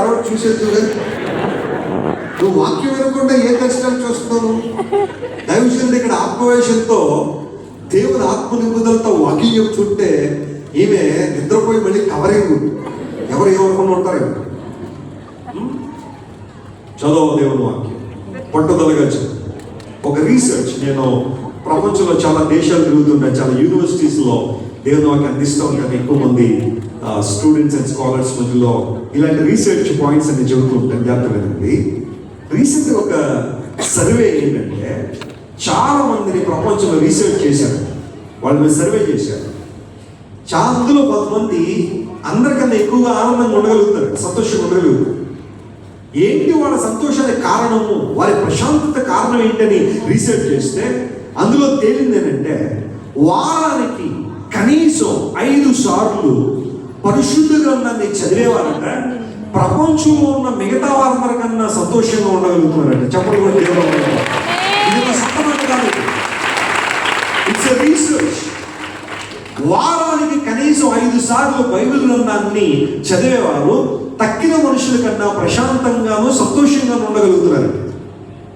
తర్వాత చూసేది చూడండి. నువ్వు వాక్యం వినకుండా ఏ దర్శనాలు చూస్తున్నావు? దైవజనుడు ఇక్కడ ఆత్మవేశంతో దేవుని ఆత్మ నింపుదలతో వాక్యం చెప్తుంటే ఈమె నిద్రపోయి మళ్ళీ కవరింగ్. ఎవరు ఏమనుకుని ఉంటారు? చదవ దేవుని వాక్యం పట్టుదలగా చదువు. ఒక రీసెర్చ్, నేను ప్రపంచంలో చాలా దేశాలు తిరుగుతుంటాను, చాలా యూనివర్సిటీస్లో దేవుని వాక్యం అందిస్తూ ఉంటాను. ఎక్కువ మంది స్టూడెంట్స్ అండ్ స్కాలర్స్ మధ్యలో ఇలాంటి రీసెర్చ్ పాయింట్స్ అన్ని చెబుతూ ఉంటాను. జాగ్రత్తగా రీసెంట్ ఒక సర్వే ఏంటంటే, చాలా మందిని ప్రపంచంలో రీసెర్చ్ చేశారు, వాళ్ళ మీద సర్వే చేశారు. అందులో కొంతమంది అందరికన్నా ఎక్కువగా ఆనందంగా ఉండగలుగుతారు, సంతోషంగా ఉండగలుగుతారు. ఏంటి వాళ్ళ సంతోషానికి కారణము, వారి ప్రశాంతత కారణం ఏంటని రీసెర్చ్ చేస్తే అందులో తేలింది ఏంటంటే, వారానికి కనీసం 5 సార్లు పరిశుద్ధ గ్రంథాన్ని చదివేవారంట ప్రపంచంలో ఉన్న మిగతా వారందరికన్నా సంతోషంగా ఉండగలుగుతున్నారంట. చెప్పడం కూడా దేవుడు, ఇది సత్తమాట కాదు, ఇట్స్ ఎ రీసెర్చ్. వారానికి కనీసం 5 సార్లు బైబిల్ గ్రంథాన్ని చదివేవారు తక్కిన మనుషుల కన్నా ప్రశాంతంగాను సంతోషంగాను ఉండగలుగుతున్నారు.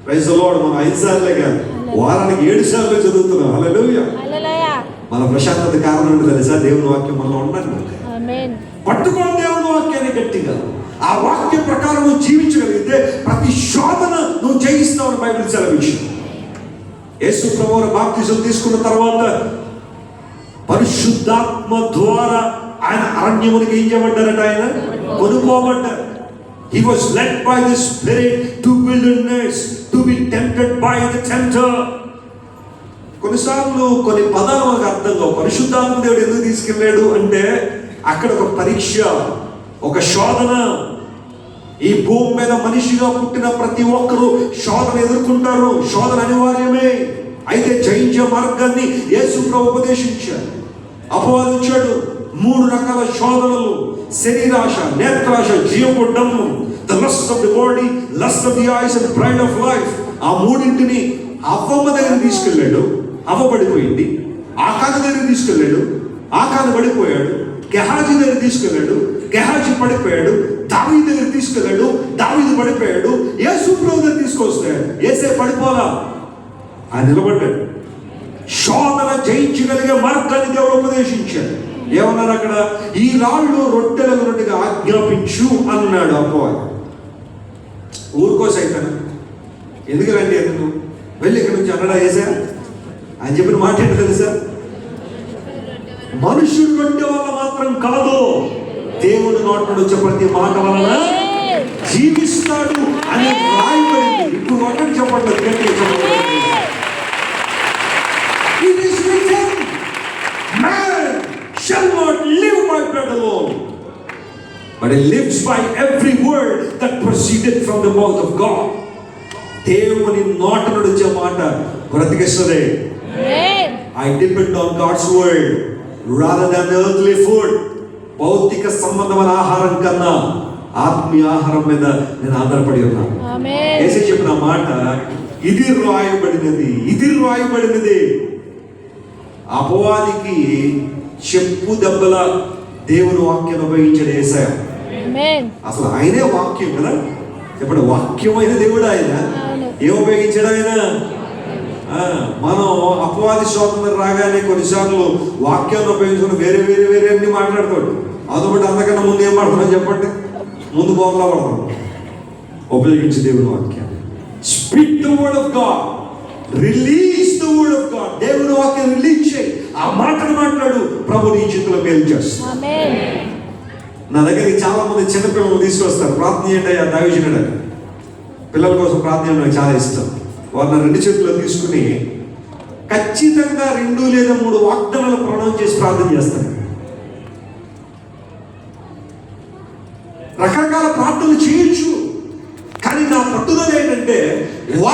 Praise the lord. మనం 5 సార్లే కాదు, వారానికి 7 సార్లు చదువుతున్నాం. హల్లెలూయా. మన ప్రశాంతత కారణం ఏంటో తెలుసా? దేవుని వాక్యం మనలో ఉండండి. పట్టుకోండి దేవుని వాక్యాన్ని గట్టిగా. ఆ వాక్య ప్రకారం నువ్వు జీవించగలిగితే ప్రతి శోధన నువ్వు జయిస్తావు అని బైబిల్ సెలవించింది. యేసు ప్రభువు బాప్తిజం తీసుకున్న తర్వాత పరిశుద్ధాత్మ ద్వారా ఆయన అరణ్యమునికి ఏం చేయబడ్డారట? ఆయన కొనుక్కోబడ్డారు. He was led by the Spirit to wilderness to be tempted by the tempter. కొన్నిసార్లు కొన్ని పదాలు మనకు అర్థం కావు. పరిశుద్ధాత్మ దేవుడు ఎందుకు తీసుకెళ్ళాడు అంటే, అక్కడ ఒక పరీక్ష, ఒక శోధన. ఈ భూమి మీద మనిషిగా పుట్టిన ప్రతి ఒక్కరూ శోధన ఎదుర్కొంటారు, శోధన అనివార్యమే. అయితే జయించే మార్గాన్ని యేసు ప్రభువు ఉపదేశించాడు. అపవాది వచ్చాడు, 3 రకాల శోధనలు: శరీరాశ, నేత్రాశ, జీవపు డమ్ము, the lust of the body, lust of the ice and pride of life. ఆ మూడింటిని అవ్వమ్మ దగ్గర తీసుకెళ్ళాడు, అవ్వ పడిపోయింది. ఆకాను దగ్గర తీసుకెళ్ళాడు, ఆకాను పడిపోయాడు. గెహాజీ దగ్గర తీసుకెళ్ళాడు, గెహాజీ పడిపోయాడు. దావీదు దగ్గర తీసుకెళ్ళాడు, దావీదు పడిపోయాడు. యేసు ప్రభు దగ్గర తీసుకొస్తే యేసే పడిపోలా, ఆయన నిలబడ్డాడు. శోధన జయించగలిగే మార్గాన్ని దేవుడు ఉపదేశించాడు. ఏమన్నారు అక్కడ? ఈ రాళ్ళు రొట్టెలగునట్టుగా ఆజ్ఞాపించు అన్నాడు అపవాది. ఊరుకోసైతాను ఎందుకంటే ఎందుకు వెళ్ళి ఇక్కడ నుంచి అన్నాడా యేసా? ఆయన చెప్పిన మాట ఏంటి తెలుసా? మనుషుడు రొట్టె వల్ల మాత్రం కాదు, దేవుడు నోటి నుండి వచ్చే ప్రతి మాట వలన జీవిస్తాడు అని రాయబడింది. ఇప్పుడు ఒకటి చెప్పండి, గట్టిగా చెప్పండి. It is written, man shall not live by bread alone, but he lives by every word that proceeded from the mouth of God. దేవుని నోటి నుండి వచ్చే మాట బ్రతికిస్తుంది. I depend on God's word rather than the earthly food. భౌతిక సంబంధమైన ఆహారం కన్నా ఆత్మీయ ఆహారం మీద నేను ఆధారపడి ఉన్నాను. యేసు చెప్పిన మాట ఇది రాయబడినది, ఇది రాయబడినది. అపవాదికి చెప్పు దెబ్బల దేవుని వాక్యం ఉపయోగించాడు యేసయ్య. అసలు ఆయనే వాక్యం కదా. ఇప్పుడు వాక్యమైన దేవుడు ఆయన. ఏం ఉపయోగించాడు ఆయన? మనం అపవాది శోధన రాగానే కొన్నిసార్లు వాక్యాన్ని ఉపయోగించుకుని వేరే వేరే వేరే అన్ని మాట్లాడతాడు. అదొకటి అంతకన్నా ముందు ఏం మాట్లాడుతున్నాం చెప్పండి? ముందు బోర్లా పడతాం. ఉపయోగించి దేవుని వాక్యాన్ని. Speak the word of God, release the word of God. దేవుని వాక్యం రిలీజ్ చేయి, ఆ మాటను మాట్లాడు. ప్రభు నీ చేతిలో మేలు చేస్తాడు. నా దగ్గరికి చాలా మంది చిన్నపిల్లలు తీసుకొస్తారు, ప్రార్థన చేయండి అయ్యా దైవజనుడు. పిల్లల కోసం ప్రార్థన నాకు చాలా ఇష్టం. వారిని 2 చేతుల్లో తీసుకుని ఖచ్చితంగా 2 లేదా 3 వాగ్దానాలు ప్రణాళిక చేసి ప్రార్థన చేస్తాను. రకరకాల ప్రార్థనలు చేయొచ్చు, కానీ నా పట్టుదల ఏంటంటే